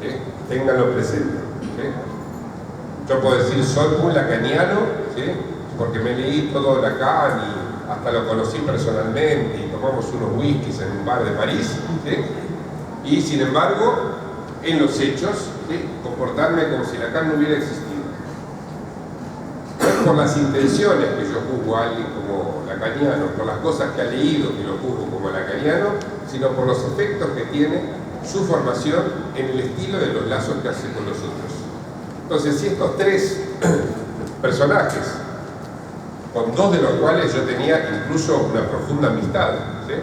¿sí? Ténganlo presente, ¿sí? Yo puedo decir, soy muy lacaniano, ¿sí? Porque me leí todo Lacan y hasta lo conocí personalmente y tomamos unos whiskies en un bar de París, ¿sí? Y sin embargo, en los hechos, ¿sí? Comportarme como si Lacan no hubiera existido. No es por las intenciones que yo juzgo a alguien como lacaniano, por las cosas que ha leído que lo juzgo como lacaniano, sino por los efectos que tiene su formación en el estilo de los lazos que hace con los otros. Entonces, si estos tres personajes, con dos de los cuales yo tenía incluso una profunda amistad, ¿sí?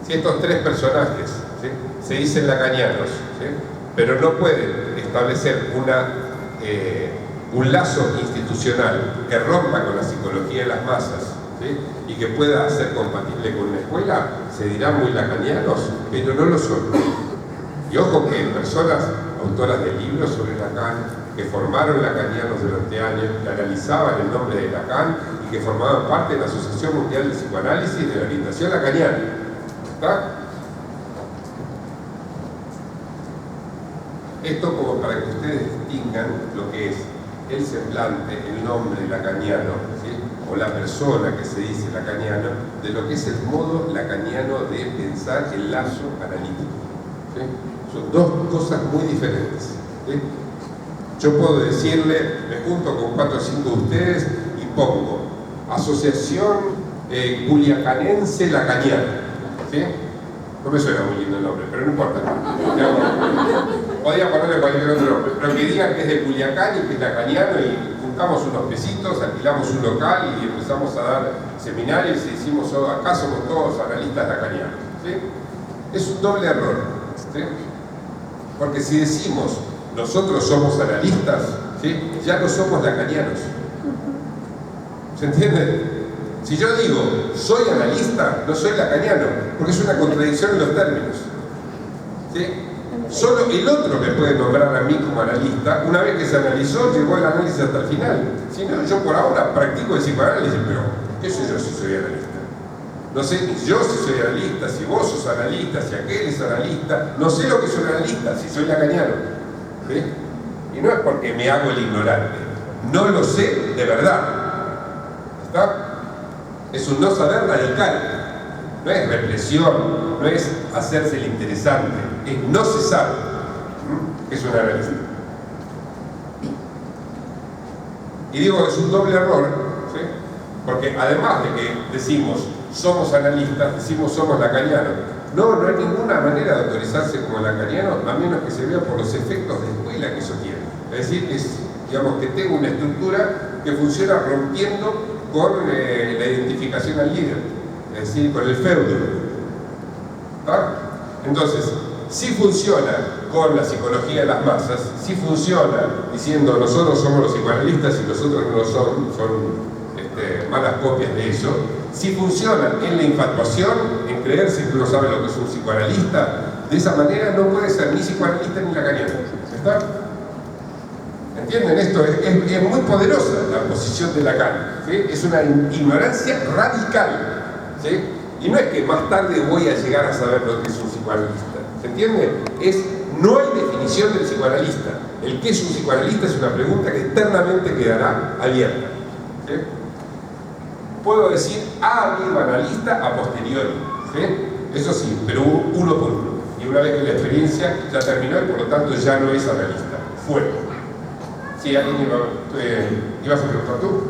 Si estos tres personajes, ¿sí? Se dicen lacanianos, ¿sí? Pero no pueden establecer un lazo institucional que rompa con la psicología de las masas, ¿sí? Y que pueda ser compatible con una escuela, se dirán muy lacanianos, pero no lo son. Y ojo que personas autoras de libros sobre Lacan, que formaron lacanianos durante años, que analizaban el nombre de Lacan y que formaban parte de la Asociación Mundial de Psicoanálisis de la orientación lacaniana. ¿Está? Esto como para que ustedes distingan lo que es el semblante, el nombre lacaniano, ¿sí? O la persona que se dice lacaniano, de lo que es el modo lacaniano de pensar el lazo analítico, ¿sí? Son dos cosas muy diferentes, ¿sí? Yo puedo decirle, me junto con 4 o 5 de ustedes y pongo Asociación Culiacanense Lacaniana, ¿sí? No me suena muy lindo el nombre, pero no importa. Podría ponerle cualquier otro nombre, pero que digan que es de Culiacán y que es lacaniano y juntamos unos pesitos, alquilamos un local y empezamos a dar seminarios y decimos, acá somos todos analistas lacanianos, ¿sí? Es un doble error, ¿sí? Porque si decimos nosotros somos analistas, ¿sí? Ya no somos lacanianos. ¿Se entiende? Si yo digo soy analista, no soy lacaniano, porque es una contradicción en los términos, ¿sí? Solo el otro me puede nombrar a mí como analista una vez que se analizó, llegó el análisis hasta el final. Si no, yo por ahora practico el psicoanálisis, pero ¿qué sé yo si soy analista? No sé ni yo si soy analista, si vos sos analista, si aquel es analista, no sé lo que es un analista, si soy lacaniano, ¿sí? Y no es porque me hago el ignorante, no lo sé de verdad. ¿Está? Es un no saber radical. No es represión, no es hacerse el interesante, es no se sabe. Es un analista. Y digo, es un doble error, ¿sí? Porque además de que decimos somos analistas, decimos somos lacanianos. No hay ninguna manera de autorizarse como lacaniano, a menos que se vea por los efectos de escuela que eso tiene. Es decir, digamos que tengo una estructura que funciona rompiendo con la identificación al líder, es decir, con el feudo. ¿Ah? Entonces, si funciona con la psicología de las masas, si funciona diciendo nosotros somos los psicoanalistas y los otros no lo son malas copias de eso, si funciona en la infatuación, en creerse que uno sabe lo que es un psicoanalista, de esa manera no puede ser ni psicoanalista ni lacaniano. ¿Está? ¿Entienden? Esto es muy poderosa la posición de Lacan, ¿sí? Es una ignorancia radical, ¿sí? Y no es que más tarde voy a llegar a saber lo que es un psicoanalista, ¿se entiende? No hay definición del psicoanalista. El que es un psicoanalista es una pregunta que eternamente quedará abierta, ¿sí? Puedo decir ha habido analista a posteriori, ¿sí? Eso sí, pero uno por uno. Y una vez que la experiencia ya terminó y por lo tanto ya no es analista, fuera. Sí, alguien ibas a preguntar tú.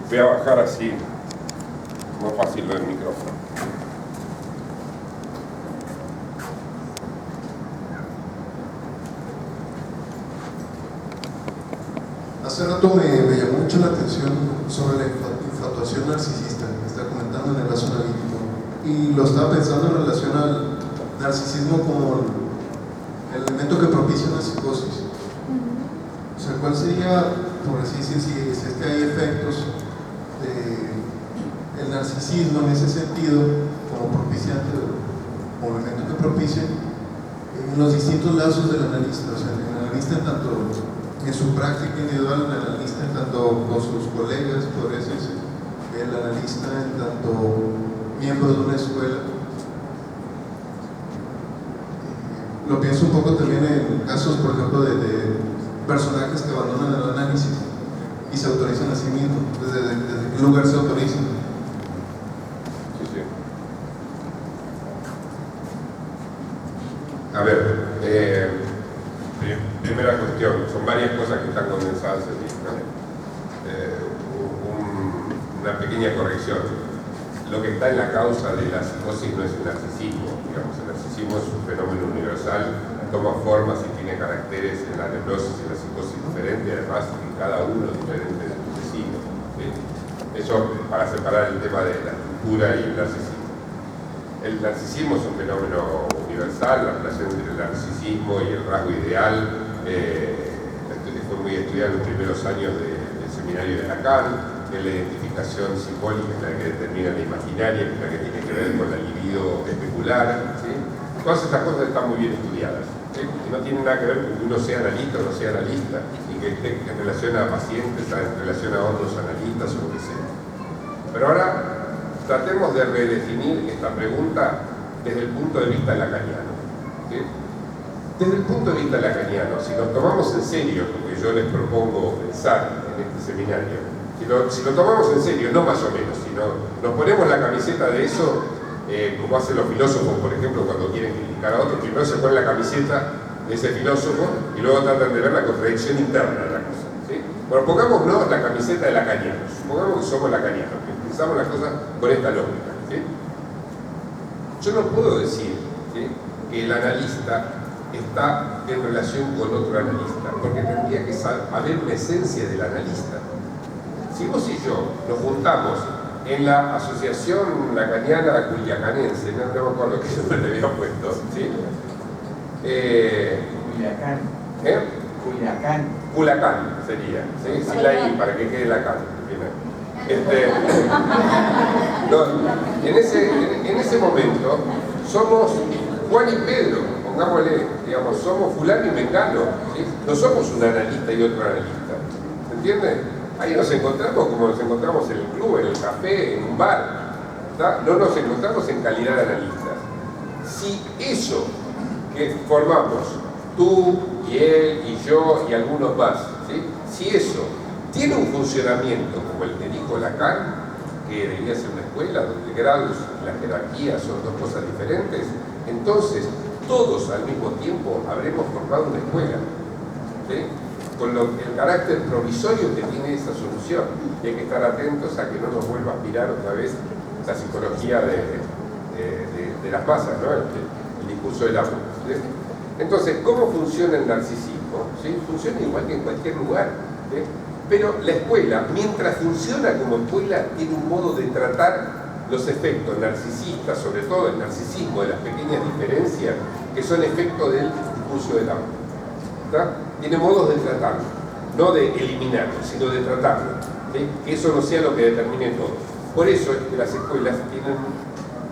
Voy a bajar así, más fácil lo del micrófono. Hace rato me llamó mucho la atención sobre la infatuación narcisista que está comentando en el lazo analítico, y lo estaba pensando en relación al narcisismo como el elemento que propicia una psicosis. O sea, ¿cuál sería, por así decir, si es que hay efectos del narcisismo en ese sentido como propiciante o elemento que propicia en los distintos lazos del analista? O sea, el analista tanto en su práctica individual, el analista en tanto con sus colegas, por eso es el analista en tanto miembro de una escuela. lo pienso un poco también en casos, por ejemplo, de personajes que abandonan el análisis y se autorizan a sí mismos. ¿Desde qué lugar se autorizan? Sí, sí. A ver, primera cuestión, son varias cosas que están condensadas aquí, ¿no? Una pequeña corrección. Lo que está en la causa de la psicosis no es el narcisismo, digamos. El narcisismo es un fenómeno universal, toma formas y tiene caracteres en la neurosis y la psicosis diferentes, además en cada uno diferente del vecino, ¿sí? Eso para separar el tema de la estructura y el narcisismo. El narcisismo es un fenómeno universal, la relación entre el narcisismo y el rasgo ideal fue muy estudiado en los primeros años del seminario de Lacan. Que la identificación simbólica es la que determina la imaginaria, que es la que tiene que ver con la libido especular, ¿sí? Todas estas cosas están muy bien estudiadas, ¿sí? Y no tienen nada que ver con que uno sea analista o no sea analista, y que esté en relación a pacientes, en relación a otros analistas o lo que sea. Pero ahora tratemos de redefinir esta pregunta desde el punto de vista lacaniano, ¿sí? Desde el punto de vista lacaniano, si nos tomamos en serio lo que yo les propongo pensar en este seminario, si lo tomamos en serio, no más o menos, sino nos ponemos la camiseta de eso, como hacen los filósofos, por ejemplo, cuando quieren criticar a otros, primero se ponen la camiseta de ese filósofo y luego tratan de ver la contradicción interna de la cosa, ¿sí? Bueno, pongámonos la camiseta de lacanianos, supongamos que somos lacanianos, que pensamos las cosas con esta lógica, ¿sí? Yo no puedo decir, ¿sí?, que el analista está en relación con otro analista, porque tendría que haber una esencia del analista. Si vos y yo nos juntamos en la Asociación Lacaniana Culiacanense, no me acuerdo qué nombre le había puesto, ¿sí? Culiacán. Culiacán. Culacán sería, ¿sí? Sin la I, para que quede Lacan. No, en ese momento somos Juan y Pedro, pongámosle, digamos, somos fulano y mengano, ¿sí? No somos un analista y otro analista, ¿se entiende? Ahí nos encontramos como nos encontramos en el club, en el café, en un bar, ¿tá? No nos encontramos en calidad de analistas. Si eso que formamos, tú y él y yo y algunos más, ¿sí?, si eso tiene un funcionamiento como el que dijo Lacan, que debería ser una escuela donde grados y la jerarquía son dos cosas diferentes, entonces todos al mismo tiempo habremos formado una escuela, ¿sí?, con el carácter provisorio que tiene esa solución. Y hay que estar atentos a que no nos vuelva a aspirar otra vez la psicología de las masas, ¿no? El discurso del amor, ¿sí? Entonces, ¿cómo funciona el narcisismo? ¿Sí? Funciona igual que en cualquier lugar, ¿sí? Pero la escuela, mientras funciona como escuela, tiene un modo de tratar los efectos narcisistas, sobre todo el narcisismo de las pequeñas diferencias, que son efectos del discurso del amor, ¿está? Tiene modos de tratarlo, no de eliminarlo, sino de tratarlo, ¿sí? Que eso no sea lo que determine todo. Por eso es que las escuelas tienen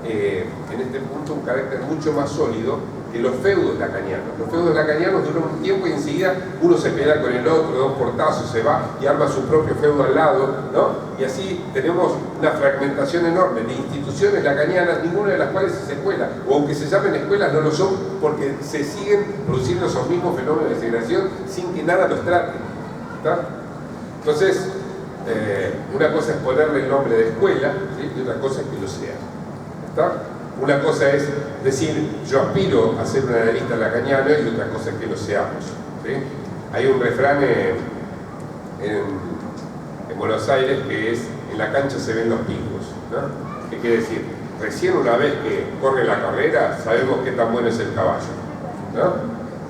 en este punto un carácter mucho más sólido que los feudos lacanianos. Los feudos lacanianos duran un tiempo y enseguida uno se pelea con el otro, da un portazo, se va y arma su propio feudo al lado, ¿no? Y así tenemos una fragmentación enorme de instituciones lacanianas, ninguna de las cuales es escuela, o aunque se llamen escuelas no lo son porque se siguen produciendo esos mismos fenómenos de segregación sin que nada los trate, ¿está? Entonces, una cosa es ponerle el nombre de escuela, ¿sí?, y otra cosa es que lo sea, ¿está? Una cosa es decir, yo aspiro a ser un analista lacaniano, y otra cosa es que lo seamos, ¿sí? Hay un refrán en Buenos Aires que es, en la cancha se ven los pingos, ¿no? ¿Qué quiere decir? Recién una vez que corre la carrera, sabemos qué tan bueno es el caballo, ¿no?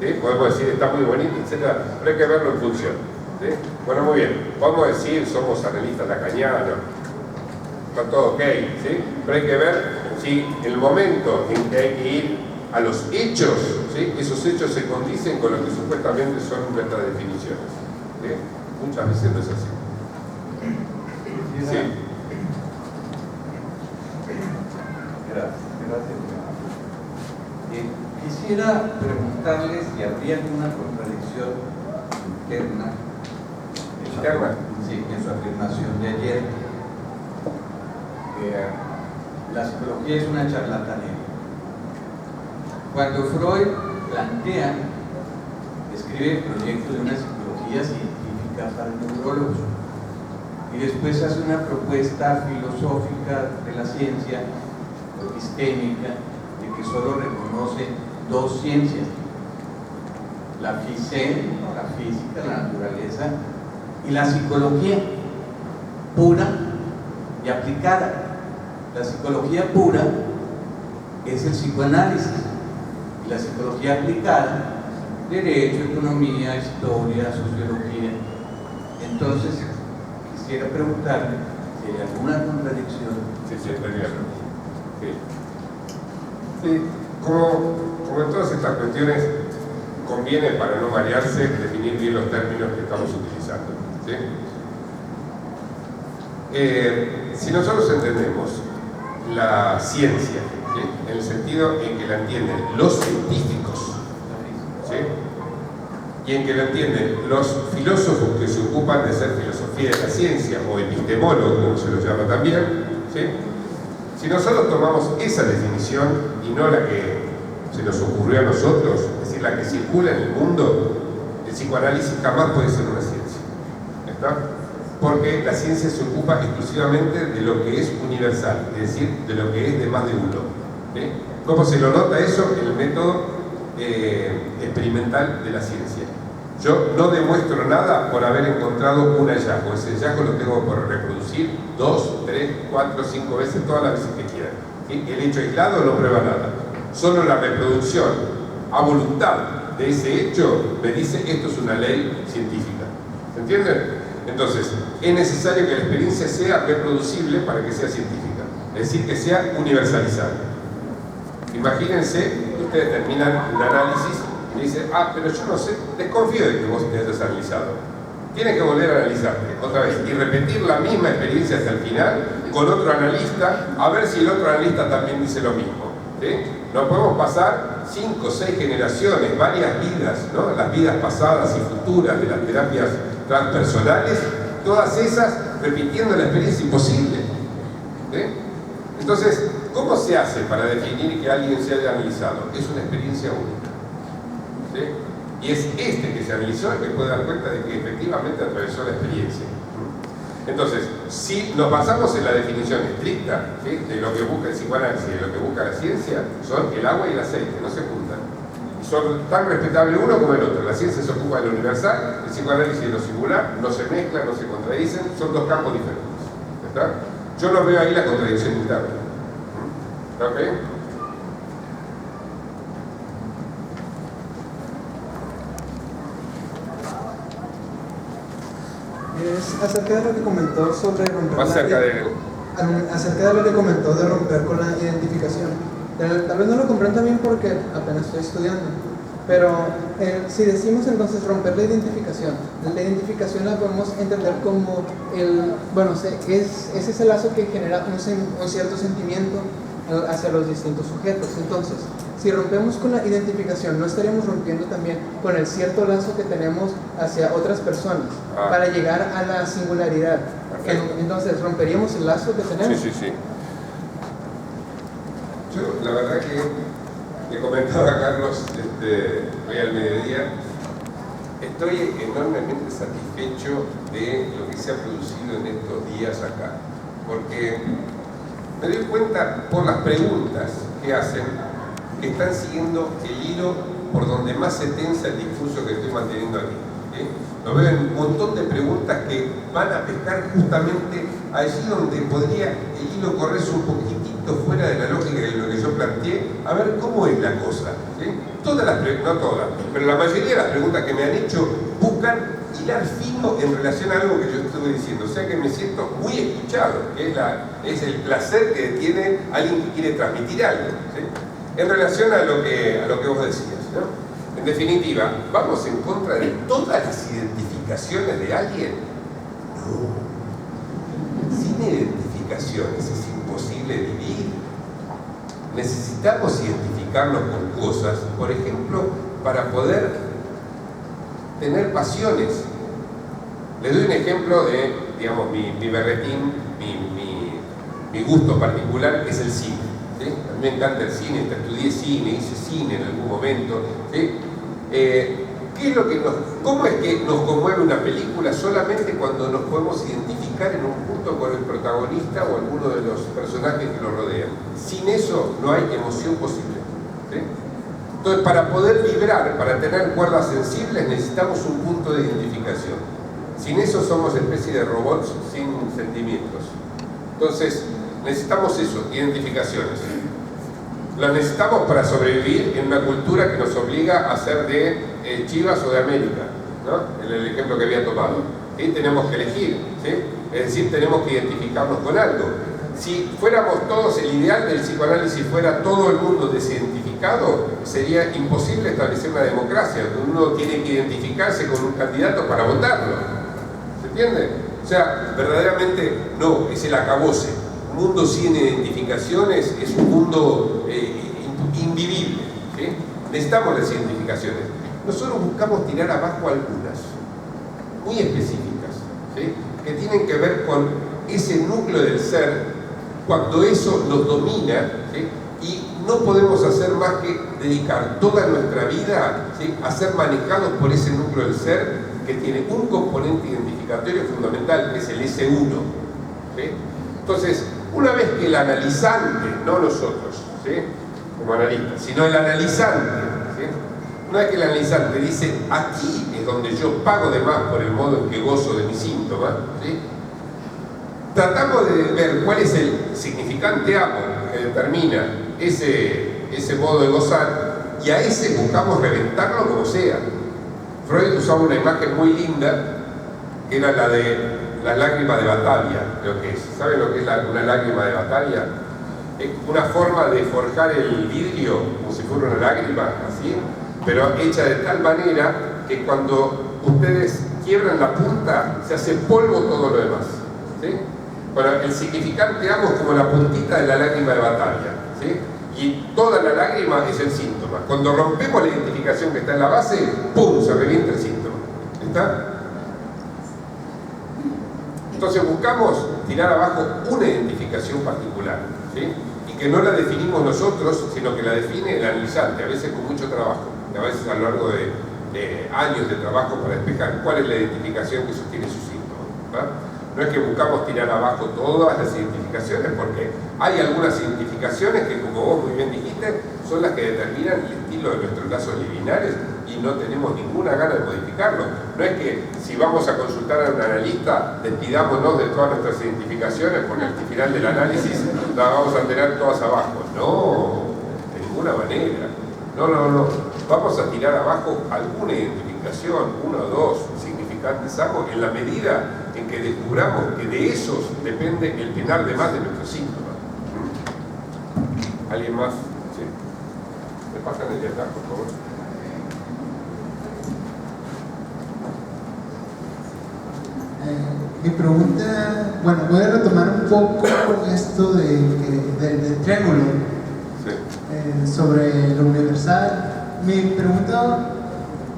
¿Sí? Podemos decir, está muy bonito, etc., pero hay que verlo en función, ¿sí? Bueno, muy bien, podemos decir, somos analistas lacanianos, está todo ok, ¿sí? Pero hay que ver si el momento en que hay que ir a los hechos, ¿sí?, esos hechos se condicen con lo que supuestamente son nuestras definiciones, ¿sí? Muchas veces no es así. Sí. Gracias. Quisiera preguntarles si habría alguna contradicción interna en su afirmación de ayer. La psicología es una charlatanería. Cuando Freud plantea, escribe el proyecto de una psicología científica para neurólogos y después hace una propuesta filosófica de la ciencia epistémica de que solo reconoce dos ciencias: la física, la naturaleza, y la psicología pura y aplicada. La psicología pura es el psicoanálisis y la psicología aplicada, derecho, economía, historia, sociología. Entonces, quisiera preguntarle si hay alguna contradicción. Sí, sí, como en todas estas cuestiones, conviene, para no marearse, definir bien los términos que estamos utilizando, ¿sí? Si nosotros entendemos la ciencia, ¿sí?, en el sentido en que la entienden los científicos, ¿sí?, y en que la entienden los filósofos que se ocupan de hacer filosofía de la ciencia, o epistemólogos, como se los llama también, ¿sí?, si nosotros tomamos esa definición y no la que se nos ocurrió a nosotros, es decir, la que circula en el mundo, el psicoanálisis jamás puede ser una ciencia, ¿está? Porque la ciencia se ocupa exclusivamente de lo que es universal, es decir, de lo que es de más de uno, ¿sí? ¿Cómo se lo nota eso? En el método experimental de la ciencia. Yo no demuestro nada por haber encontrado un hallazgo. Ese hallazgo lo tengo por reproducir 2, 3, 4, 5 veces, todas las veces que quiera, ¿sí? El hecho aislado no prueba nada. Solo la reproducción a voluntad de ese hecho me dice esto es una ley científica. ¿Se entiende? Entonces, es necesario que la experiencia sea reproducible para que sea científica, es decir, que sea universalizable. Imagínense que ustedes terminan un análisis y dicen, pero yo no sé, desconfío de que vos te hayas analizado. Tienes que volver a analizarte otra vez y repetir la misma experiencia hasta el final con otro analista, a ver si el otro analista también dice lo mismo, ¿sí? No podemos pasar 5 o 6 generaciones, varias vidas, ¿no?, las vidas pasadas y futuras de las terapias transpersonales, todas esas repitiendo la experiencia imposible, ¿sí? Entonces, ¿cómo se hace para definir que alguien se haya analizado? Es una experiencia única, ¿sí? Y es este que se analizó el que puede dar cuenta de que efectivamente atravesó la experiencia. Entonces, si nos basamos en la definición estricta, ¿sí?, de lo que busca el psicoanálisis y de lo que busca la ciencia, son el agua y el aceite, no se juntan. Y son tan respetables uno como el otro. La ciencia se ocupa de lo universal, el psicoanálisis de lo singular, no se mezclan, no se contradicen, son dos campos diferentes, ¿está? Yo no veo ahí la contradicción interna. ¿Ok? Es acerca de lo que comentó sobre romper acerca de lo que comentó de romper con la identificación. Tal vez no lo comprendo también porque apenas estoy estudiando, pero si decimos entonces romper la identificación la podemos entender como es ese lazo que genera un cierto sentimiento hacia los distintos sujetos. Entonces, si rompemos con la identificación, ¿no estaríamos rompiendo también con el cierto lazo que tenemos hacia otras personas para llegar a la singularidad? Entonces, ¿romperíamos el lazo que tenemos? Sí. Yo, la verdad que le comentaba a Carlos hoy al mediodía, estoy enormemente satisfecho de lo que se ha producido en estos días acá, porque me doy cuenta por las preguntas que hacen que están siguiendo el hilo por donde más se tensa el discurso que estoy manteniendo aquí, ¿sí? Lo veo en un montón de preguntas que van a pescar justamente allí donde podría el hilo correrse un poquitito fuera de la lógica de lo que yo planteé, a ver cómo es la cosa, ¿sí? Todas las preguntas, no todas, pero la mayoría de las preguntas que me han hecho buscan hilar fino en relación a algo que yo estuve diciendo, o sea que me siento muy escuchado, que es el placer que tiene alguien que quiere transmitir algo, ¿sí?, en relación a lo que vos decías, ¿no? En definitiva, ¿vamos en contra de todas las identificaciones de alguien? No. Sin identificaciones es imposible vivir. Necesitamos identificarnos con cosas, por ejemplo, para poder tener pasiones. Les doy un ejemplo de, digamos, mi berretín, mi gusto particular es el cine, ¿sí? A mí me encanta el cine, estudié cine, hice cine en algún momento, ¿sí? ¿Qué es lo que ¿cómo es que nos conmueve una película? Solamente cuando nos podemos identificar en un punto con el protagonista o alguno de los personajes que lo rodean. Sin eso no hay emoción posible, ¿sí? Entonces, para poder vibrar, para tener cuerdas sensibles, necesitamos un punto de identificación. Sin eso somos especie de robots sin sentimientos. Entonces, necesitamos eso, identificaciones. Las necesitamos para sobrevivir en una cultura que nos obliga a ser de Chivas o de América, ¿no? En el ejemplo que había tomado. ¿Sí? Tenemos que elegir, ¿sí? Es decir, tenemos que identificarnos con algo. Si fuéramos todos, el ideal del psicoanálisis fuera todo el mundo desidentificado, sería imposible establecer una democracia, donde uno tiene que identificarse con un candidato para votarlo. ¿Se entiende? O sea, verdaderamente no, es el acabose. Un mundo sin identificaciones es un mundo invivible, ¿sí? Necesitamos las identificaciones. Nosotros buscamos tirar abajo algunas, muy específicas, ¿sí? Que tienen que ver con ese núcleo del ser, cuando eso nos domina, ¿sí? Y no podemos hacer más que dedicar toda nuestra vida, ¿sí? A ser manejados por ese núcleo del ser que tiene un componente identificatorio fundamental, que es el S1, ¿sí? Entonces, una vez que el analizante, no nosotros, ¿sí? Como analistas, sino el analizante, ¿sí? Una vez que el analizante dice, aquí es donde yo pago de más por el modo en que gozo de mis síntomas, ¿sí? Tratamos de ver cuál es el significante amo que determina ese modo de gozar, y a ese buscamos reventarlo como sea. Freud usaba una imagen muy linda, que era la de la lágrima de Batavia, creo que es. ¿Saben lo que es una lágrima de Batavia? Es una forma de forjar el vidrio como si fuera una lágrima, así, pero hecha de tal manera que cuando ustedes quiebran la punta, se hace polvo todo lo demás, ¿sí? Bueno, el significante amo es como la puntita de la lágrima de Batavia, ¿sí? Y toda la lágrima es el síntoma. Cuando rompemos la identificación que está en la base, ¡pum!, se revienta el síntoma. ¿Está? Entonces buscamos tirar abajo una identificación particular, ¿sí? Y que no la definimos nosotros, sino que la define el analizante, a veces con mucho trabajo, a veces a lo largo de años de trabajo para despejar cuál es la identificación que sostiene su síntoma, ¿verdad? No es que buscamos tirar abajo todas las identificaciones, porque hay algunas identificaciones que, como vos muy bien dijiste, son las que determinan el estilo de nuestros lazos liminares y no tenemos ninguna gana de modificarlo. No es que si vamos a consultar a un analista, despidámonos de todas nuestras identificaciones porque al final del análisis las vamos a tener todas abajo. No, de ninguna manera. No. Vamos a tirar abajo alguna identificación, uno o dos significantes amo, en la medida en que descubramos que de esos depende el penar de más de nuestros síntomas. ¿Alguien más? Sí. ¿Me pasan el de acá, por favor? Mi pregunta, bueno, voy a retomar un poco esto del triángulo, sí. Sobre lo universal. Mi pregunta,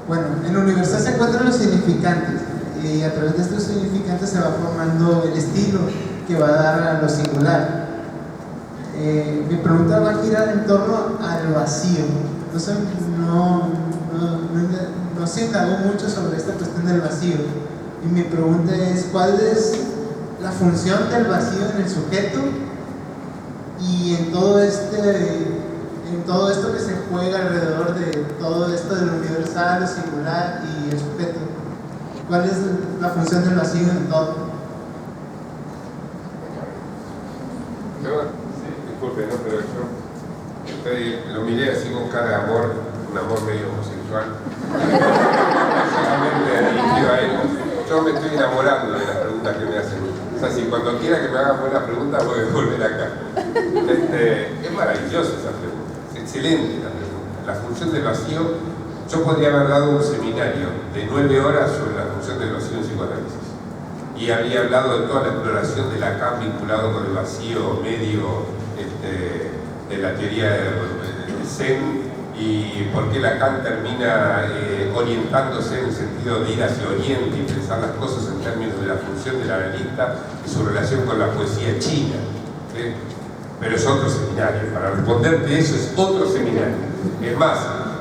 bueno, en lo universal se encuentran los significantes y a través de estos significantes se va formando el estilo que va a dar a lo singular. Mi pregunta va a girar en torno al vacío. Entonces no se indagó mucho sobre esta cuestión del vacío. Y mi pregunta es, ¿cuál es la función del vacío en el sujeto y en todo esto que se juega alrededor de todo esto del universal, lo singular y el sujeto? ¿Cuál es la función del vacío en todo? Disculpe, ¿no? Pero yo lo miré así con cara de amor, un amor medio homosexual. Solamente dirigido a él. Yo me estoy enamorando de las preguntas que me hacen. O sea, si cuando quiera que me hagan buenas preguntas voy a volver acá. Es maravillosa esa pregunta, es excelente la pregunta. La función del vacío, yo podría haber dado un seminario de 9 horas sobre la función del vacío en psicoanálisis. Y habría hablado de toda la exploración de Lacan vinculado con el vacío medio de la teoría del Zen, y por qué Lacan termina orientándose en el sentido de ir hacia Oriente y pensar las cosas en términos de la función del analista y su relación con la poesía china, ¿sí? pero es otro seminario. Para responderte eso es otro seminario. Es más,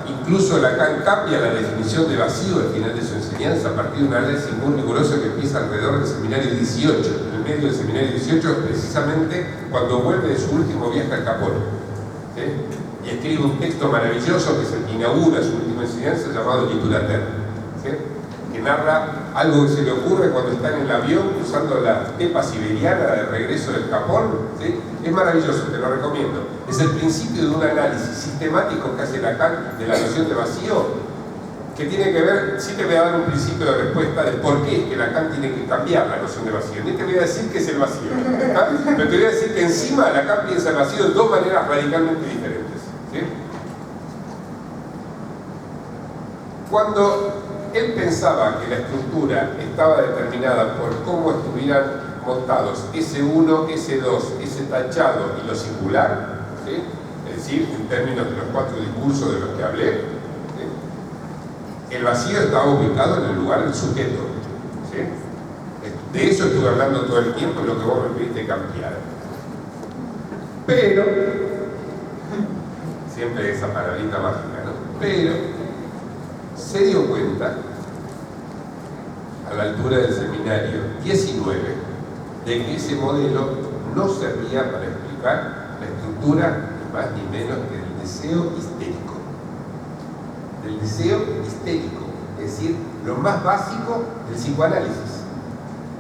incluso Lacan cambia la definición de vacío al final de su enseñanza a partir de un análisis muy riguroso que empieza alrededor del seminario 18. En el medio del seminario 18, precisamente cuando vuelve de su último viaje al Japón. ¿Sí? Y escribe un texto maravilloso que es el que inaugura su última enseñanza llamado Literater, ¿sí? Que narra algo que se le ocurre cuando está en el avión cruzando la estepa siberiana de regreso del Japón. ¿Sí? Es maravilloso, te lo recomiendo. Es el principio de un análisis sistemático que hace Lacan de la noción de vacío, que tiene que ver, sí te voy a dar un principio de respuesta de por qué es que Lacan tiene que cambiar la noción de vacío. Ni te voy a decir qué es el vacío, ¿tá? Pero te voy a decir que encima Lacan piensa el vacío de dos maneras radicalmente diferentes. ¿Sí? Cuando él pensaba que la estructura estaba determinada por cómo estuvieran montados S1, S2, S tachado y lo singular, ¿sí? Es decir, en términos de los 4 discursos de los que hablé, ¿sí? El vacío estaba ubicado en el lugar del sujeto, ¿sí? De eso estuve hablando todo el tiempo y lo que vos me pediste cambiar. Pero, siempre esa palabrita mágica, ¿no? Pero se dio cuenta a la altura del seminario 19 de que ese modelo no servía para explicar la estructura ni más ni menos que del deseo histérico. Del deseo histérico, es decir, lo más básico del psicoanálisis.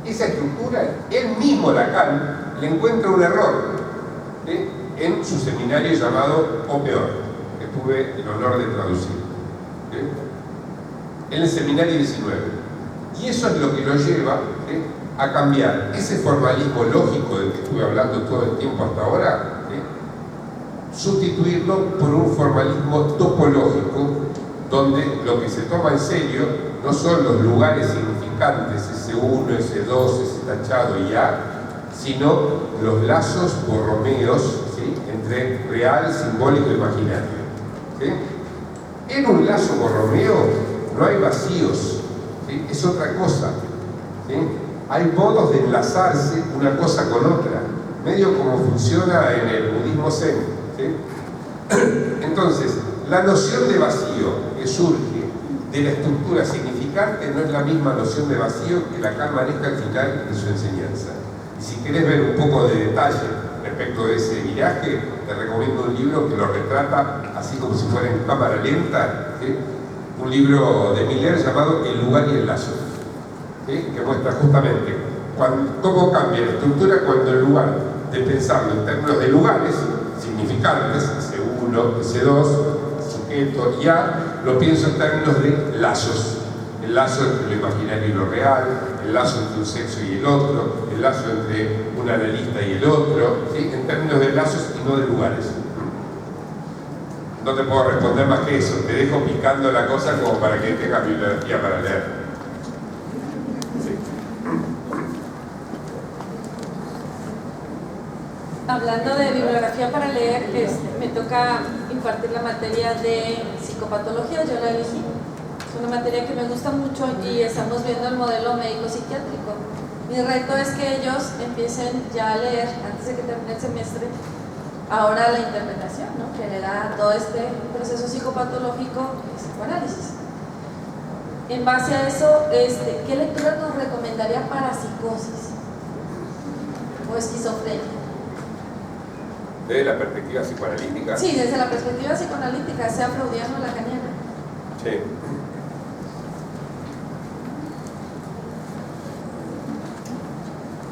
Esa estructura, él mismo, Lacan, le encuentra un error, ¿sí? En su seminario llamado O Peor, que tuve el honor de traducir, ¿sí? En el seminario 19. Y eso es lo que lo lleva, ¿sí?, a cambiar ese formalismo lógico del que estuve hablando todo el tiempo hasta ahora, ¿sí?, sustituirlo por un formalismo topológico, donde lo que se toma en serio no son los lugares significantes, S1, S2, S tachado y A, sino los lazos borromeos, ¿sí?, entre real, simbólico e imaginario, ¿sí? En un lazo borromeo no hay vacíos, ¿sí?, es otra cosa, ¿sí? Hay modos de enlazarse una cosa con otra, medio como funciona en el budismo zen, ¿sí? Entonces, la noción de vacío que surge de la estructura significante no es la misma noción de vacío que Lacan maneja al final de su enseñanza. Y si querés ver un poco de detalle respecto de ese viraje, te recomiendo un libro que lo retrata así como si fuera en cámara lenta, ¿sí?, un libro de Miller llamado El lugar y el lazo, ¿sí?, que muestra justamente cómo cambia la estructura cuando en lugar de pensarlo en términos de lugares significantes, S1, S2, sujeto y A, lo pienso en términos de lazos. El lazo entre lo imaginario y lo real, el lazo entre un sexo y el otro, el lazo entre un analista y el otro, ¿sí?, en términos de lazos y no de lugares. No te puedo responder más que eso, te dejo picando la cosa como para que tengas bibliografía para leer. Sí. Hablando de bibliografía para leer, me toca impartir la materia de psicopatología, yo la elegí. Es una materia que me gusta mucho y estamos viendo el modelo médico-psiquiátrico. Mi reto es que ellos empiecen ya a leer, antes de que termine el semestre, ahora la interpretación, ¿no?, que le da todo este proceso psicopatológico y psicoanálisis. En base a eso, ¿qué lectura nos recomendaría para psicosis o esquizofrenia? ¿Desde la perspectiva psicoanalítica? Sí, desde la perspectiva psicoanalítica, sea freudiana o lacaniana. Sí.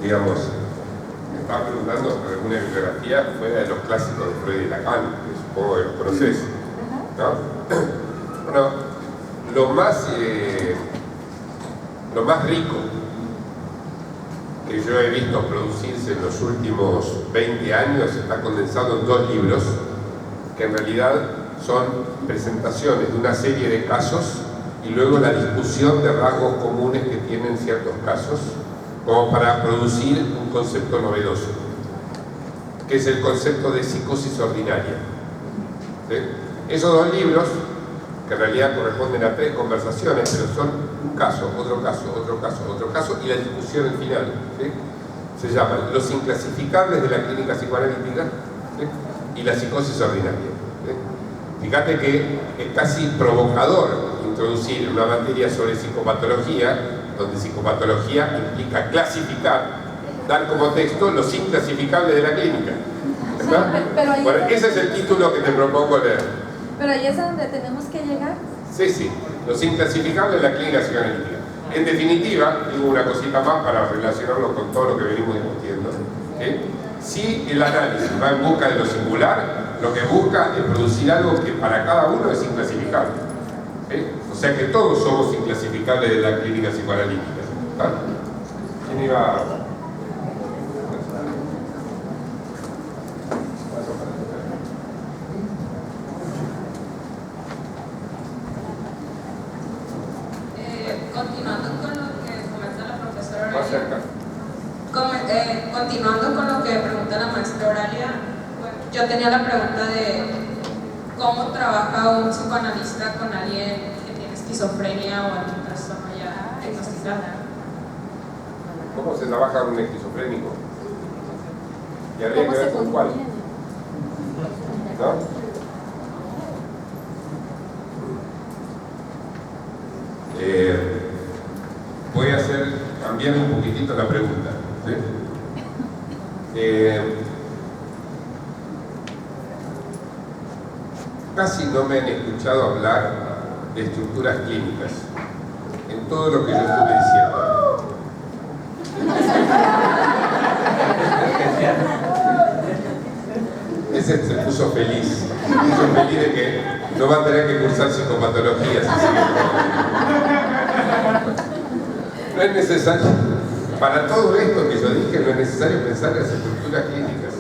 Digamos, me estaba preguntando sobre alguna bibliografía fuera de los clásicos de Freud y Lacan, que supongo que los conoces, ¿no? Bueno, lo más rico que yo he visto producirse en los últimos 20 años está condensado en 2 libros que en realidad son presentaciones de una serie de casos y luego la discusión de rasgos comunes que tienen ciertos casos, como para producir un concepto novedoso, que es el concepto de psicosis ordinaria, ¿sí? Esos 2 libros, que en realidad corresponden a 3 conversaciones, pero son un caso, otro caso, otro caso, otro caso, y la discusión al final, ¿sí?, se llaman Los inclasificables de la clínica psicoanalítica, ¿sí? Y la psicosis ordinaria. ¿Sí? Fíjate que es casi provocador introducir una materia sobre psicopatología, donde psicopatología implica clasificar, dar como texto los inclasificables de la clínica. ¿Está? Bueno, ese es el título que te propongo leer. Pero ahí es a donde tenemos que llegar. Sí, sí, los inclasificables de la clínica psicoanalítica. En definitiva, digo una cosita más para relacionarlo con todo lo que venimos discutiendo. ¿Sí? Si el análisis va en busca de lo singular, lo que busca es producir algo que para cada uno es inclasificable. ¿Sí? O sea que todos somos inclasificables de la clínica psicoanalítica. ¿Está? ¿Quién iba a...? Continuando con lo que comenta la profesora Más cerca. Continuando con lo que pregunta la maestra Oralia, bueno, yo tenía la pregunta de cómo trabaja un psicoanalista con alguien que tiene esquizofrenia o algún trastorno ya diagnosticado. ¿Cómo se trabaja con un esquizofrénico? Y habría que ver con cuál. ¿No? Voy a cambiar un poquitito la pregunta. ¿Sí? Casi no me han escuchado hablar de estructuras clínicas en todo lo que yo estuve diciendo. Ese se puso feliz. De que no va a tener que cursar psicopatología. No es necesario, para todo esto que yo dije, no es necesario pensar en las estructuras clínicas.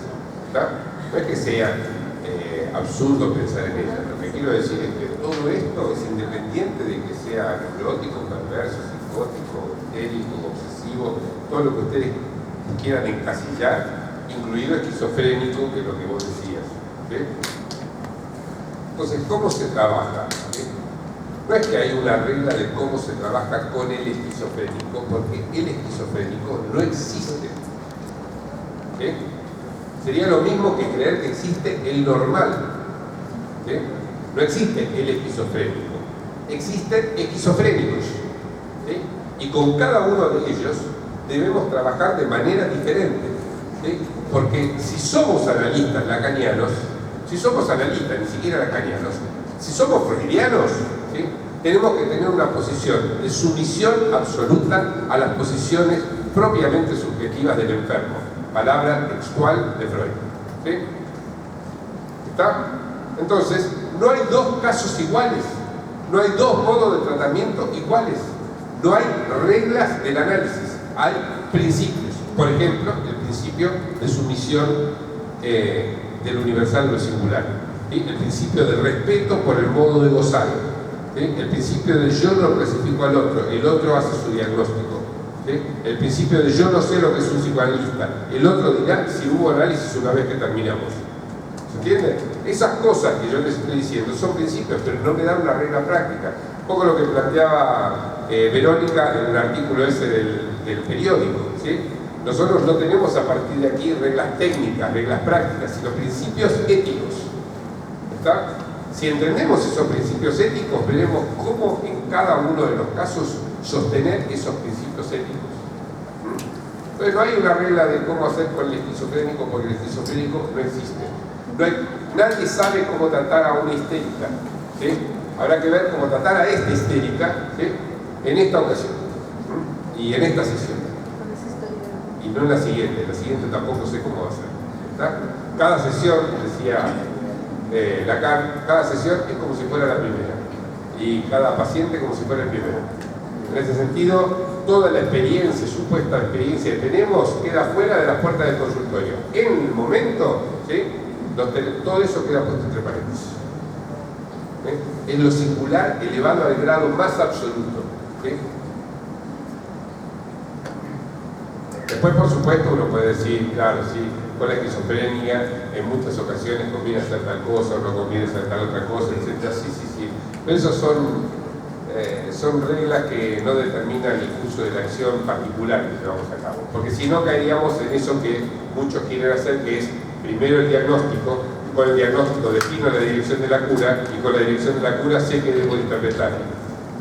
¿Está? No es que sea absurdo pensar en ellas. Lo que quiero decir es que todo esto es independiente de que sea neurótico, perverso, psicótico, histérico, obsesivo, todo lo que ustedes quieran encasillar, incluido esquizofrénico, que es lo que vos decías. ¿Sí? Entonces, ¿cómo se trabaja? ¿Sí? No es que hay una regla de cómo se trabaja con el esquizofrénico, porque el esquizofrénico no existe. ¿Sí? Sería lo mismo que creer que existe el normal. ¿Sí? No existe el esquizofrénico, existen esquizofrénicos. ¿Sí? Y con cada uno de ellos debemos trabajar de manera diferente. ¿Sí? Porque si somos analistas lacanianos, si somos analistas, ni siquiera lacanianos, si somos freudianos, ¿sí? Tenemos que tener una posición de sumisión absoluta a las posiciones propiamente subjetivas del enfermo. Palabra textual de Freud. ¿Sí? ¿Está? Entonces, no hay dos casos iguales, no hay dos modos de tratamiento iguales, no hay reglas del análisis, hay principios. Por ejemplo, el principio de sumisión del universal de lo singular, ¿sí? El principio de respeto por el modo de gozar, ¿sí? El principio de yo no clasifico al otro, el otro hace su diagnóstico, ¿sí? El principio de yo no sé lo que es un psicoanalista, el otro dirá si hubo análisis una vez que terminamos. ¿Se entiende? Esas cosas que yo les estoy diciendo son principios, pero no me dan una regla práctica. Un poco lo que planteaba Verónica en el artículo ese del periódico, ¿sí? Nosotros no tenemos a partir de aquí reglas técnicas, reglas prácticas, sino principios éticos. ¿Está? Si entendemos esos principios éticos, veremos cómo en cada uno de los casos sostener esos principios éticos. Entonces no hay una regla de cómo hacer con el esquizofrénico, porque el esquizofrénico no existe. Nadie sabe cómo tratar a una histérica. ¿Sí? Habrá que ver cómo tratar a esta histérica, ¿sí? En esta ocasión y en esta sesión. Y no en la siguiente tampoco sé cómo va a ser. ¿Está? Cada sesión, decía Lacan, cada sesión es como si fuera la primera y cada paciente como si fuera el primero. En ese sentido, toda la experiencia, supuesta experiencia que tenemos, queda fuera de las puertas del consultorio. En el momento, ¿sí? Todo eso queda puesto entre paréntesis. ¿Sí? Es lo singular elevado al grado más absoluto. ¿Sí? Después, por supuesto, uno puede decir, claro, sí, con la esquizofrenia en muchas ocasiones conviene hacer tal cosa o no conviene hacer tal otra cosa, etc. Sí. Pero esas son reglas que no determinan el curso de la acción particular que llevamos a cabo. Porque si no, caeríamos en eso que muchos quieren hacer, que es primero el diagnóstico, y con el diagnóstico defino la dirección de la cura, y con la dirección de la cura sé que debo interpretar.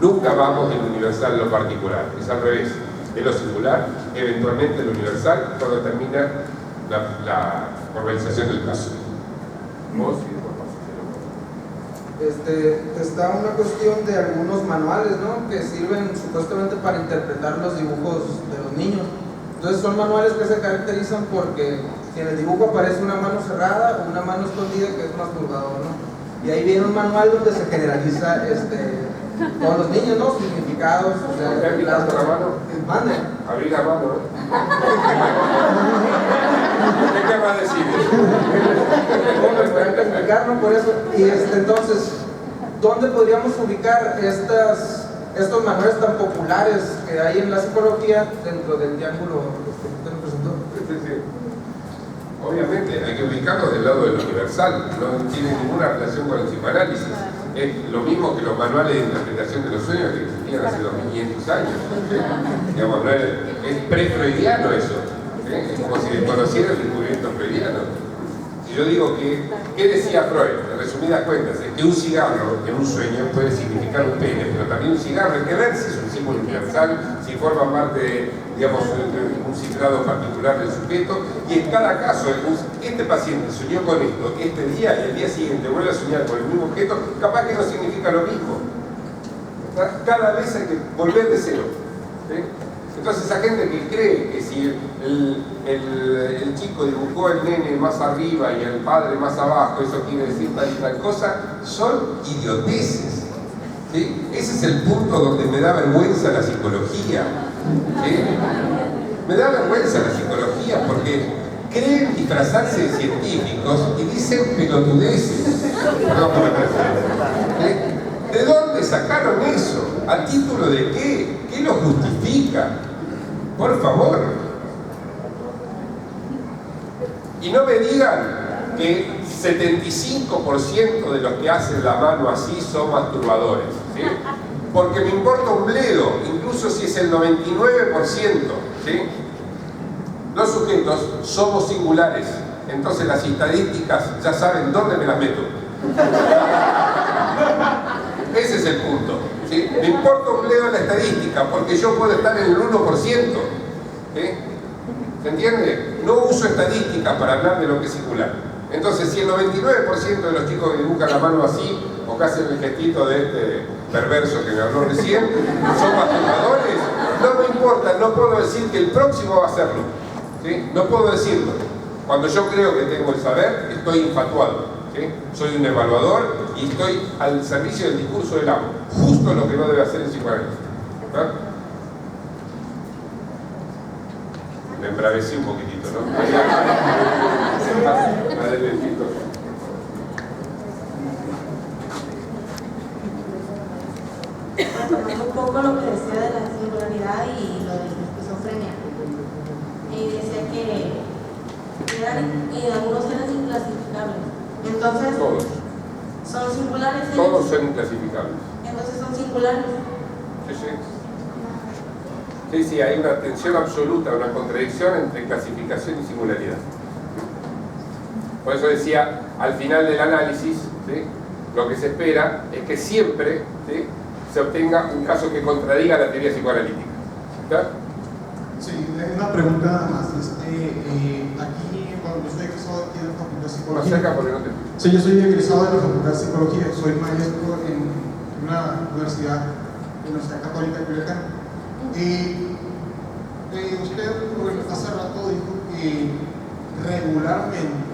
Nunca vamos del universal a lo particular, es al revés. De lo singular, eventualmente lo universal, cuando termina la organización del caso. ¿Vos? Está una cuestión de algunos manuales, ¿no?, que sirven supuestamente para interpretar los dibujos de los niños. Entonces son manuales que se caracterizan porque en el dibujo aparece una mano cerrada o una mano escondida, que es masturbador, ¿no? Y ahí viene un manual donde se generaliza todos los niños, ¿no?, significados, o sea, ¿Abrir la mano? Mande. Abrir la mano, ¿Qué va a decir? Bueno, para explicarlo por eso. Y entonces, ¿dónde podríamos ubicar estos manuales tan populares que hay en la psicología dentro del triángulo que usted nos presentó? Sí. Obviamente hay que ubicarlo del lado del universal, no tiene ninguna relación con el psicoanálisis. Es lo mismo que los manuales de interpretación de los sueños que existían hace 2500 años. Digamos, es pre-freudiano eso. Es como si desconociera el descubrimiento freudiano. Si yo digo ¿qué decía Freud? En resumidas cuentas, es que un cigarro en un sueño puede significar un pene, pero también un cigarro hay que ver si es un símbolo universal, si forma parte de, digamos, un cifrado particular del sujeto, y en cada caso, este paciente soñó con esto este día y el día siguiente vuelve a soñar con el mismo objeto, capaz que no significa lo mismo. Cada vez hay que volver de cero. ¿Sí? Entonces esa gente que cree que si el chico dibujó el nene más arriba y el padre más abajo, eso quiere decir tal y tal cosa, son idioteces. ¿Sí? Ese es el punto donde me da vergüenza la psicología. ¿Sí? Me da vergüenza la psicología porque creen disfrazarse de científicos y dicen pelotudeces. Perdón por la expresión. ¿De dónde sacaron eso? ¿A título de qué? ¿Qué lo justifica? Por favor. Y no me digan que 75% de los que hacen la mano así son masturbadores. ¿Sí? Porque me importa un bledo, incluso si es el 99%. ¿Sí? Los sujetos somos singulares. Entonces las estadísticas ya saben dónde me las meto. Ese es el punto. ¿Sí? Me importa un bledo la estadística porque yo puedo estar en el 1%. ¿Sí? ¿Se entiende? No uso estadísticas para hablar de lo que es singular. Entonces, si el 99% de los chicos que dibujan la mano así o que hacen el gestito de este perverso que me habló recién son masturbadores, no me importa, no puedo decir que el próximo va a hacerlo. ¿Sí? No puedo decirlo. Cuando yo creo que tengo el saber, estoy infatuado. ¿Sí? Soy un evaluador y estoy al servicio del discurso del amo. Justo lo que no debe hacer el psicoanalista. ¿Ah? Me embravecí un poquitito, ¿no? Adelantito. Retomando un poco lo que decía de la singularidad y lo de la esquizofrenia. Decía que algunos eran inclasificables. Entonces, Todos. ¿son singulares? Todos son inclasificables. Entonces son singulares. Sí, hay una tensión absoluta, una contradicción entre clasificación y singularidad. Por eso decía, al final del análisis, ¿sí?, lo que se espera es que siempre, ¿sí?, se obtenga un caso que contradiga la teoría psicoanalítica. ¿Está? Sí, una pregunta más. Aquí, cuando yo soy egresado aquí de la Facultad de Psicología. Más cerca porque no te... Sí, yo soy egresado de la Facultad de Psicología, soy maestro en una universidad católica de Culiacán. Usted hace rato dijo que regularmente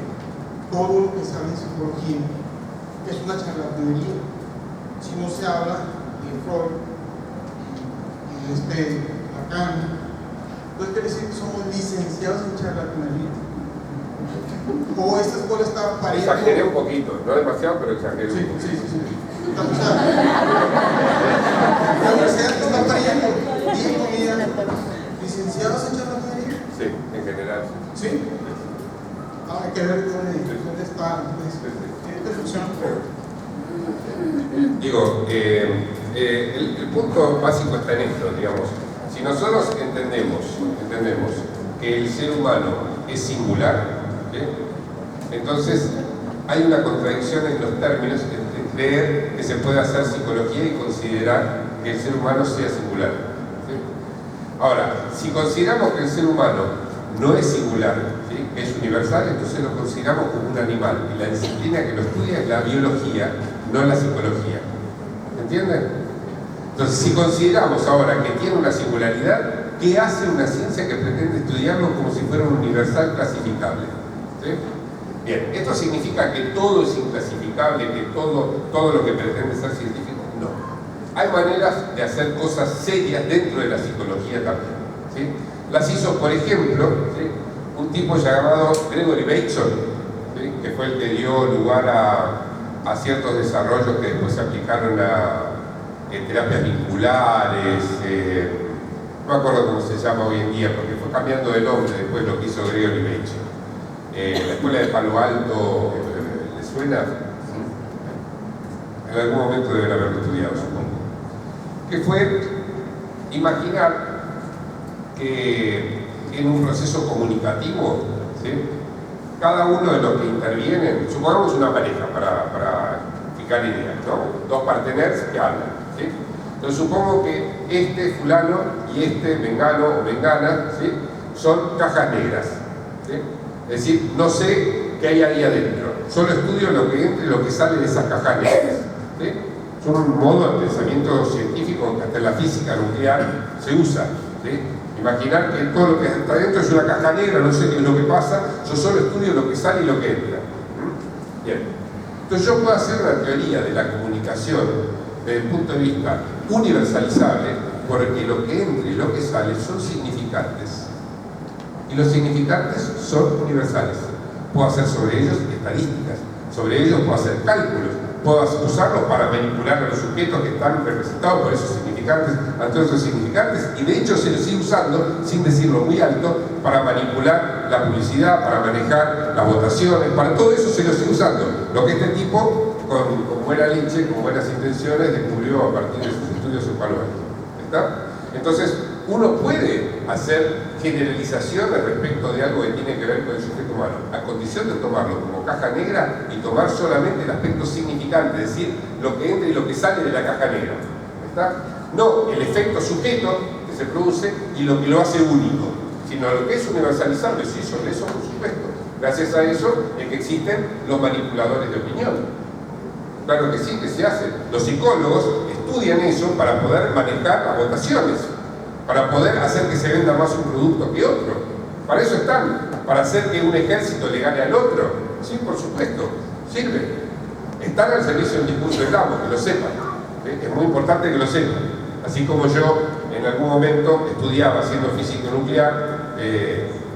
todo lo que se habla en psicología es una charlatanería. Si no se habla de Freud y Lacan, entonces quiere decir que somos licenciados en charlatanería. O esta escuela está pariendo. Exageré un poquito, no demasiado, pero exageré un poquito. Sí. La universidad está pariendo bien comida. ¿Licenciados en charlatanería? Sí, en general. ¿Sí? Hay que ver dónde está. ¿Qué funciona? Digo, el punto básico está en esto, digamos. Si nosotros entendemos que el ser humano es singular, ¿sí?, Entonces, hay una contradicción en los términos entre creer que se puede hacer psicología y considerar que el ser humano sea singular. ¿Sí? Ahora, si consideramos que el ser humano no es singular, ¿sí?, que es universal, entonces lo consideramos como un animal. Y la disciplina que lo estudia es la biología, no la psicología. ¿Entienden? Entonces, si consideramos ahora que tiene una singularidad, ¿qué hace una ciencia que pretende estudiarlo como si fuera un universal clasificable? ¿Sí? Bien, ¿esto significa que todo es inclasificable, que todo lo que pretende ser científico? No. Hay maneras de hacer cosas serias dentro de la psicología también. ¿Sí? Las hizo, por ejemplo, ¿sí?, un tipo llamado Gregory Bateson, ¿sí?, que fue el que dio lugar a ciertos desarrollos que después se aplicaron a terapias vinculares, no me acuerdo cómo se llama hoy en día, porque fue cambiando de nombre después lo que hizo Gregory Bateson. La escuela de Palo Alto, ¿le suena? En algún momento deben haberlo estudiado, supongo. Que fue imaginar que en un proceso comunicativo, ¿sí?, cada uno de los que intervienen, supongamos una pareja para fijar ideas, ¿no? Dos parteners que hablan, ¿sí? Entonces supongo que este fulano y este mengano o mengana, ¿sí?, son cajas negras, ¿sí? Es decir, no sé qué hay ahí adentro, solo estudio lo que entra y lo que sale de esas cajas negras, ¿sí? Son un modo de pensamiento científico que hasta en la física nuclear se usa, ¿sí? Imaginar que todo lo que está adentro es una caja negra, no sé qué es lo que pasa, yo solo estudio lo que sale y lo que entra. Bien. Entonces yo puedo hacer una teoría de la comunicación desde el punto de vista universalizable, porque lo que entra y lo que sale son significantes. Y los significantes son universales. Puedo hacer sobre ellos estadísticas, sobre ellos puedo hacer cálculos, puedo usarlos para manipular a los sujetos que están representados por esos significantes ante otros significantes, y de hecho se los sigue usando, sin decirlo muy alto, para manipular la publicidad, para manejar las votaciones, para todo eso se los sigue usando. Lo que este tipo, con buena leche, con buenas intenciones, descubrió a partir de sus estudios en Palo Alto. ¿Está? Entonces, uno puede hacer generalizaciones respecto de algo que tiene que ver con el sujeto humano, a condición de tomarlo como caja negra y tomar solamente el aspecto significante, es decir, lo que entra y lo que sale de la caja negra. ¿Está? No el efecto sujeto que se produce y lo que lo hace único, sino lo que es universalizable. Sí, sobre eso, por supuesto. Gracias a eso es que existen los manipuladores de opinión. Claro que sí, que se hace. Los psicólogos estudian eso para poder manejar las votaciones, para poder hacer que se venda más un producto que otro. Para eso están, para hacer que un ejército le gane al otro. Sí, por supuesto, sirve. Están al servicio del discurso de Gabo, que lo sepan. ¿Sí? Es muy importante que lo sepan. Así como yo en algún momento estudiaba, haciendo física nuclear,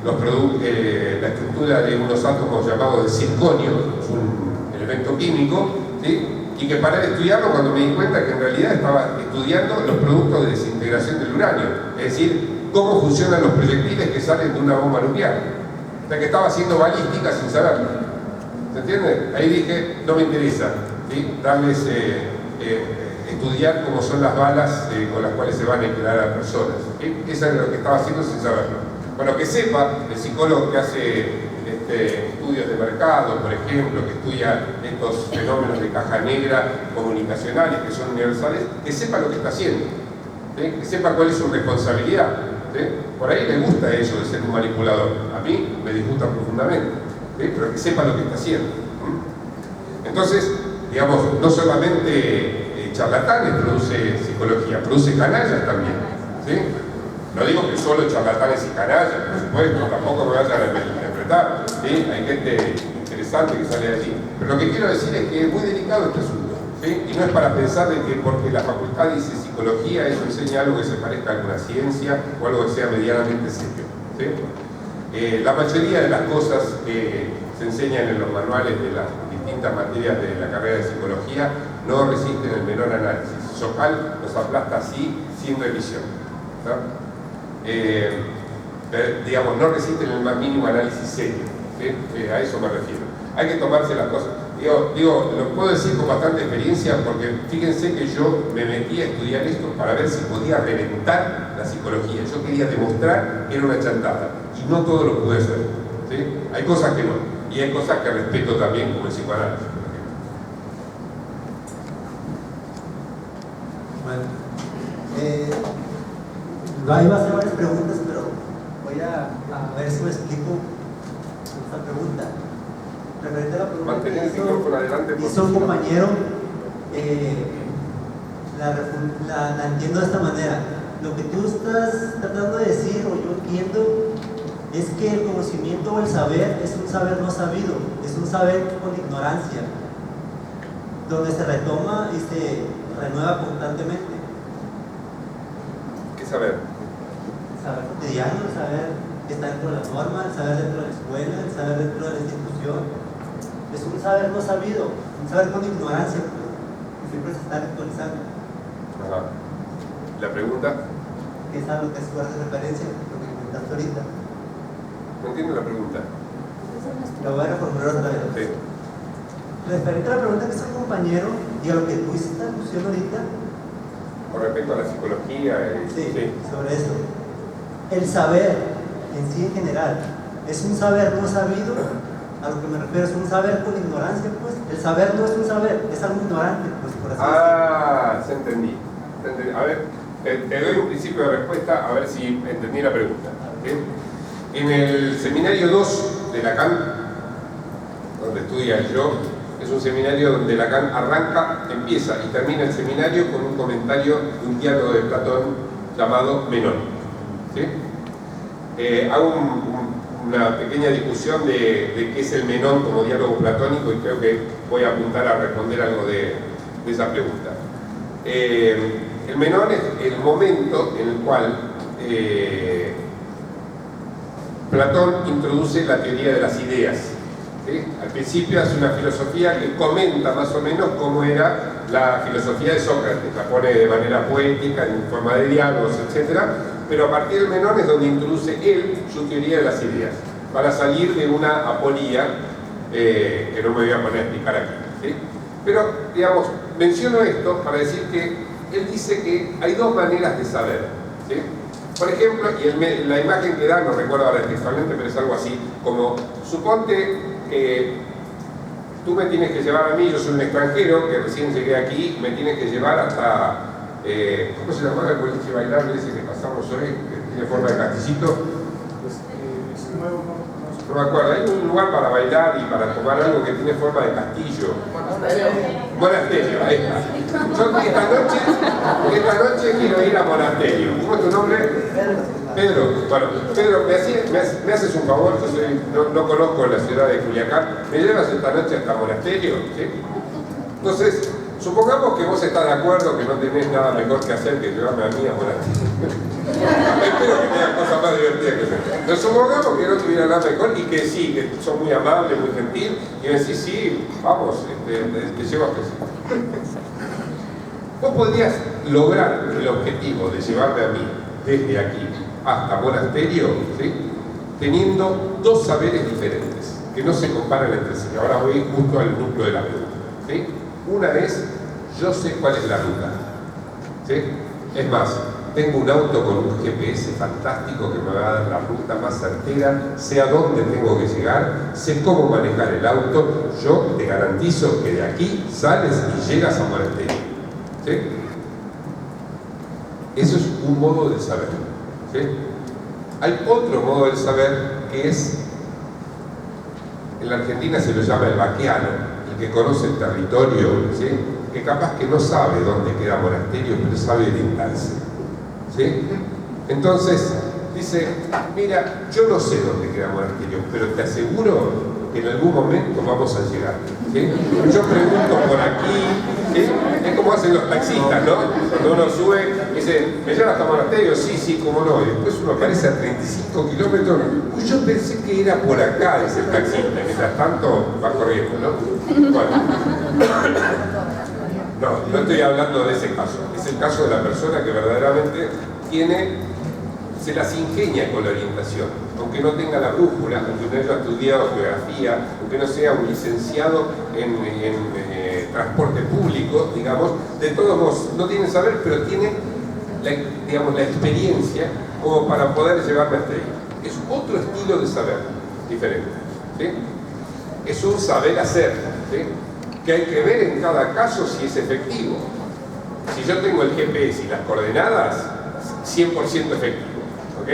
la estructura de unos átomos llamados de circonio, es un elemento químico, ¿sí?, y que para estudiarlo, cuando me di cuenta que en realidad estaba estudiando los productos de desintegración del uranio, es decir, cómo funcionan los proyectiles que salen de una bomba nuclear. O sea, que estaba haciendo balística sin saberlo. ¿Se entiende? Ahí dije, no me interesa, ¿sí?, darles, estudiar cómo son las balas con las cuales se van a aniquilar a personas. ¿Sí? Eso es lo que estaba haciendo sin saberlo. Bueno, que sepa el psicólogo que hace estudios de mercado, por ejemplo, que estudia estos fenómenos de caja negra comunicacionales que son universales, que sepa lo que está haciendo, ¿sí?, que sepa cuál es su responsabilidad. ¿Sí? Por ahí le gusta eso de ser un manipulador, a mí me disgusta profundamente, ¿sí?, pero que sepa lo que está haciendo. Entonces, digamos, no solamente charlatanes produce psicología, produce canallas también. ¿Sí? No digo que solo charlatanes y canallas, por supuesto, tampoco me vayan a interpretar, ¿sí? Hay gente interesante que sale de allí. Pero lo que quiero decir es que es muy delicado este asunto, ¿sí? Y no es para pensar de que porque la facultad dice psicología, eso enseña algo que se parezca a alguna ciencia o algo que sea medianamente serio, ¿sí? La mayoría de las cosas que se enseñan en los manuales de las distintas materias de la carrera de psicología no resisten el menor análisis. Socal los aplasta así, sin revisión, ¿no? Digamos, no resisten el más mínimo análisis serio, ¿sí? A eso me refiero. Hay que tomarse las cosas. Digo, lo puedo decir con bastante experiencia porque fíjense que yo me metí a estudiar esto para ver si podía reventar la psicología. Yo quería demostrar que era una chantada y no todo lo pude hacer, ¿sí? Hay cosas que no. Y hay cosas que respeto también, como el psicoanálisis, por ejemplo. Bueno, ahí va a hacer varias preguntas, pero voy a ver si me explico esta pregunta. Referente a la pregunta Mantener el que micrófono adelante, hizo un compañero, la entiendo de esta manera. Lo que tú estás tratando de decir, o yo entiendo, es que el conocimiento o el saber es un saber no sabido, es un saber con ignorancia, donde se retoma y se renueva constantemente. ¿Qué saber? El saber cotidiano, el saber que está dentro de la norma, el saber dentro de la escuela, el saber dentro de la institución. Es un saber no sabido, un saber con ignorancia, pues, que siempre se está actualizando. Ajá. ¿La pregunta? Que es a lo que se hace referencia, lo que comentaste ahorita. No entiendo la pregunta. La voy a reformular otra vez. Sí. Referente a la pregunta que hizo el compañero y a lo que tú hiciste alusión ahorita. Con respecto a la psicología. Sí, sobre eso. El saber en sí en general es un saber no sabido. A lo que me refiero es un saber con ignorancia, pues. El saber no es un saber, es algo ignorante, pues, por así decirlo. Se entendí. A ver, te doy un principio de respuesta, a ver si entendí la pregunta. ¿Sí? En el seminario 2 de Lacan, donde estudia yo, es un seminario donde Lacan empieza y termina el seminario con un comentario de un diálogo de Platón llamado Menón. ¿Sí? Hago una pequeña discusión de qué es el Menón como diálogo platónico y creo que voy a apuntar a responder algo de esa pregunta. El Menón es el momento en el cual Platón introduce la teoría de las ideas. ¿Sí? Al principio hace una filosofía que comenta más o menos cómo era la filosofía de Sócrates, la pone de manera poética, en forma de diálogos, etc. Pero a partir del Menón es donde introduce él su teoría de las ideas, para salir de una aponía que no me voy a poner a explicar aquí. ¿Sí? Pero, digamos, menciono esto para decir que él dice que hay dos maneras de saber. ¿Sí? Por ejemplo, y la imagen que da, no recuerdo ahora textualmente, pero es algo así, como, suponte que tú me tienes que llevar a mí, yo soy un extranjero que recién llegué aquí, me tienes que llevar hasta, ¿cómo se llamaba el boliche bailable ese que pasamos hoy, que tiene forma de castillito? No me acuerdo, hay un lugar para bailar y para tomar algo que tiene forma de castillo. Monasterio, ahí está. Yo esta noche quiero ir a Monasterio. ¿Cómo es tu nombre? Pedro. Bueno, Pedro, ¿me haces un favor? Yo no conozco la ciudad de Culiacán. ¿Me llevas esta noche hasta Monasterio? ¿Sí? Entonces, supongamos que vos estás de acuerdo, que no tenés nada mejor que hacer que llevarme a mí a Monasterio. Espero que tengas cosas más divertidas que hacer. Pero supongamos que no tuviera nada mejor y que sí, que sos muy amable, muy gentil, y me decís, sí, vamos, te llevo hasta sí. Vos podrías lograr el objetivo de llevarme a mí desde aquí hasta Monasterio, ¿sí? Teniendo dos saberes diferentes, que no se comparan entre sí. Ahora voy justo al núcleo de la pregunta. ¿Sí? Una es, yo sé cuál es la ruta. ¿Sí? Es más, tengo un auto con un GPS fantástico que me va a dar la ruta más certera, sé a dónde tengo que llegar, sé cómo manejar el auto. Yo te garantizo que de aquí sales y llegas a Monasterio. ¿Sí? Eso es un modo de saber. ¿Sí? Hay otro modo de saber que es, en la Argentina se lo llama el vaqueano, el que conoce el territorio, ¿sí? Que capaz que no sabe dónde queda Monasterio, pero sabe orientarse. ¿Sí? Entonces dice, mira, yo no sé dónde queda Monasterio, pero te aseguro que en algún momento vamos a llegar. ¿Sí? Yo pregunto por aquí, ¿sí? Es como hacen los taxistas, ¿no? Cuando uno sube, dice, ¿me llevas hasta Monasterio? Sí, sí, cómo no. Y después uno aparece a 35 kilómetros. Pues yo pensé que era por acá, dice el taxista. Mientras tanto va corriendo, ¿no? Bueno. No estoy hablando de ese caso. Es el caso de la persona que verdaderamente se las ingenia con la orientación, aunque no tenga la brújula, aunque no haya estudiado geografía, aunque no sea un licenciado en transporte público, digamos, de todos modos no tiene saber, pero tiene la experiencia como para poder llevarme hasta ahí. Es otro estilo de saber, diferente. ¿Sí? es un saber hacer, ¿sí? Que hay que ver en cada caso si es efectivo. Si yo tengo el GPS y las coordenadas, 100% efectivo, ¿ok?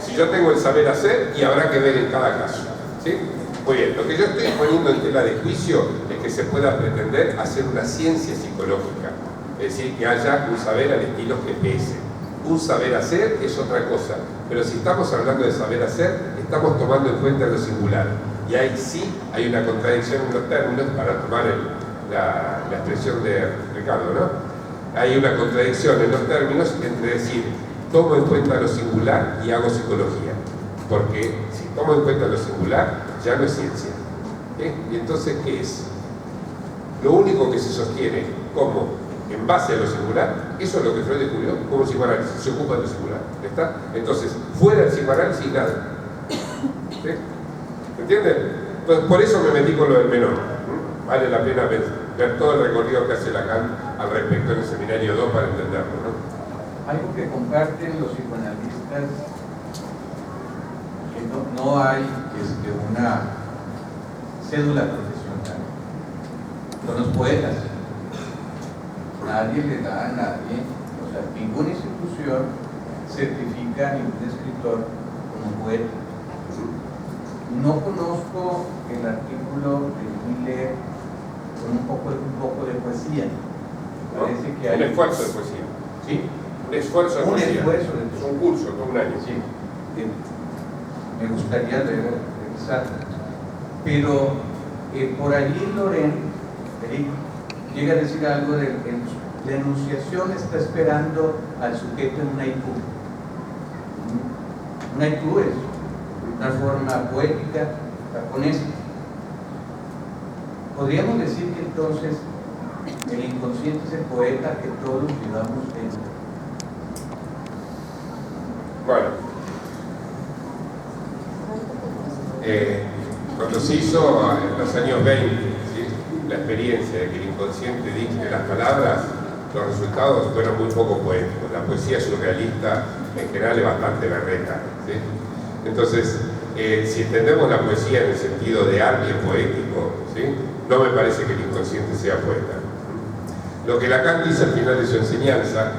Si yo tengo el saber hacer, y habrá que ver en cada caso, ¿sí? Muy bien, lo que yo estoy poniendo en tela de juicio es que se pueda pretender hacer una ciencia psicológica, es decir, que haya un saber al estilo GPS. Un saber hacer es otra cosa, pero si estamos hablando de saber hacer, estamos tomando en cuenta lo singular, y ahí sí hay una contradicción en los términos, para tomar la expresión de Ricardo, ¿no? Hay una contradicción en los términos entre decir, tomo en cuenta lo singular y hago psicología, porque si tomo en cuenta lo singular, ya no es ciencia. ¿Y entonces qué es? Lo único que se sostiene como en base a lo singular, eso es lo que Freud descubrió como psicoanálisis, se ocupa de lo singular. ¿Está? Entonces, fuera del psicoanálisis, nada. ¿Sí? ¿Entienden? Entonces, por eso me metí con lo del menor. Vale la pena ver todo el recorrido que hace Lacan al respecto en el seminario 2 para entenderlo, ¿no? Algo que comparten los psicoanalistas, que no hay una cédula profesional, son los poetas. Nadie le da a nadie, o sea, ninguna institución certifica a ningún escritor como poeta. No conozco el artículo de Miller con un poco de poesía. Parece que hay un esfuerzo de poesía, ¿sí? Un esfuerzo de poesía. Es un curso, todo un año. Sí. Me gustaría revisar. Pero por allí Loren llega a decir algo de la enunciación está esperando al sujeto en un haiku. Un haiku es una forma poética japonesa. Podríamos decir que entonces el inconsciente es el poeta que todos llevamos dentro. Bueno, cuando se hizo en los años 20, ¿sí?, la experiencia de que el inconsciente dicte las palabras, los resultados fueron muy poco poéticos. La poesía surrealista en general es bastante berreta, ¿sí? Entonces, si entendemos la poesía en el sentido de arte poético, ¿sí?, no me parece que el inconsciente sea poeta. Lo que Lacan dice al final de su enseñanza,